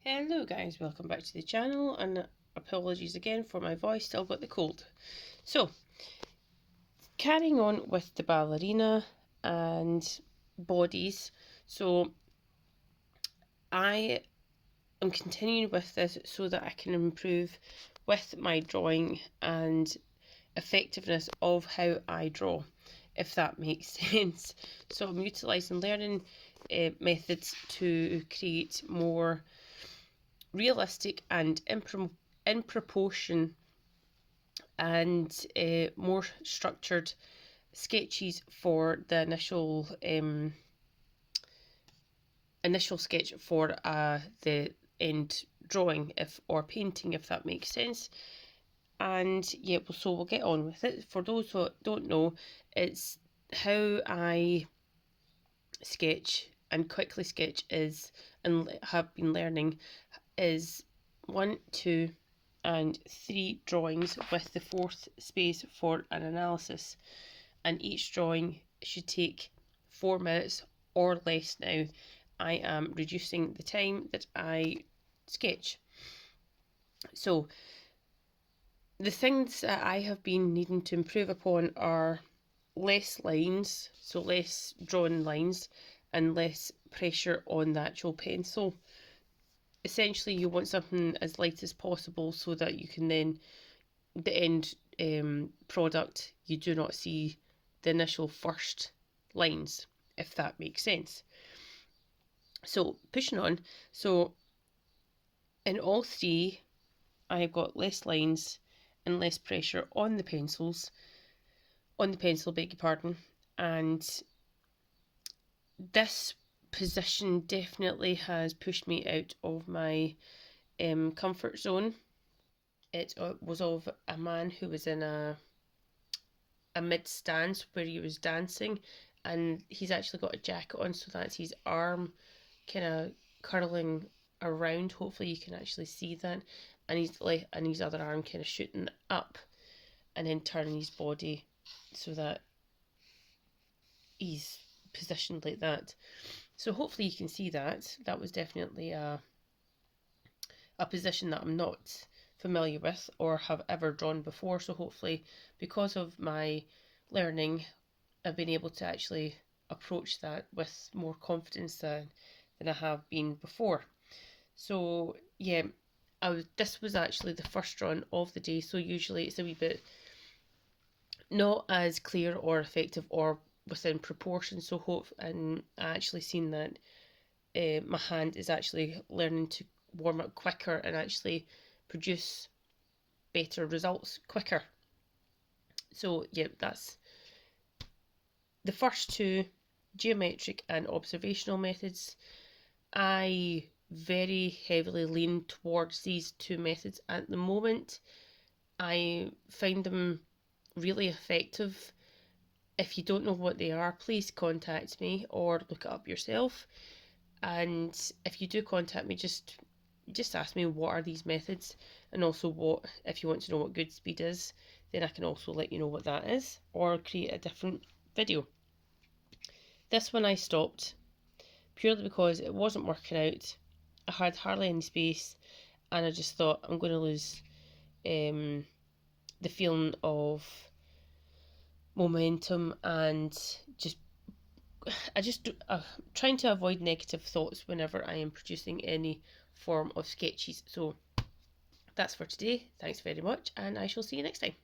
Hello guys, welcome back to the channel, and apologies again for my voice, still got the cold. So, carrying on with the ballerina and bodies. So, I am continuing with this so that I can improve with my drawing and effectiveness of how I draw, if that makes sense. So, I'm utilising learning methods to create more realistic and in proportion and more structured sketches for the initial sketch for the end drawing, if or painting, if that makes sense. And yeah, so we'll get on with it. For those who don't know, it's how I sketch and quickly sketch is, and have been learning, is 1, 2 and 3 drawings with the 4th space for an analysis, and each drawing should take 4 minutes or less. Now I am reducing the time that I sketch. So the things that I have been needing to improve upon are less lines, so less drawn lines, and less pressure on the actual pencil. Essentially, you want something as light as possible so that you can then, the end product, you do not see the initial first lines, if that makes sense. So pushing on, so in all 3 I've got less lines and less pressure on the pencil, beg your pardon, and this position definitely has pushed me out of my comfort zone. It was of a man who was in a mid stance where he was dancing, and he's actually got a jacket on, so that's his arm kind of curling around. Hopefully you can actually see that, and his other arm kind of shooting up and then turning his body so that he's positioned like that. So hopefully you can see that. That was definitely a position that I'm not familiar with or have ever drawn before. So hopefully, because of my learning, I've been able to actually approach that with more confidence than I have been before. So yeah, this was actually the first drawing of the day, so usually it's a wee bit not as clear or effective or within proportion. So hope, and I actually seen that my hand is actually learning to warm up quicker and actually produce better results quicker. So yeah, that's the first 2, geometric and observational methods. I very heavily lean towards these 2 methods at the moment. I find them really effective. If you don't know what they are, please contact me or look it up yourself. And if you do contact me, just ask me what are these methods, and also what, if you want to know what good speed is, then I can also let you know what that is, or create a different video. This one I stopped purely because it wasn't working out. I had hardly any space, and I just thought I'm going to lose the feeling of momentum, and just trying to avoid negative thoughts whenever I am producing any form of sketches. So that's for today. Thanks very much, and I shall see you next time.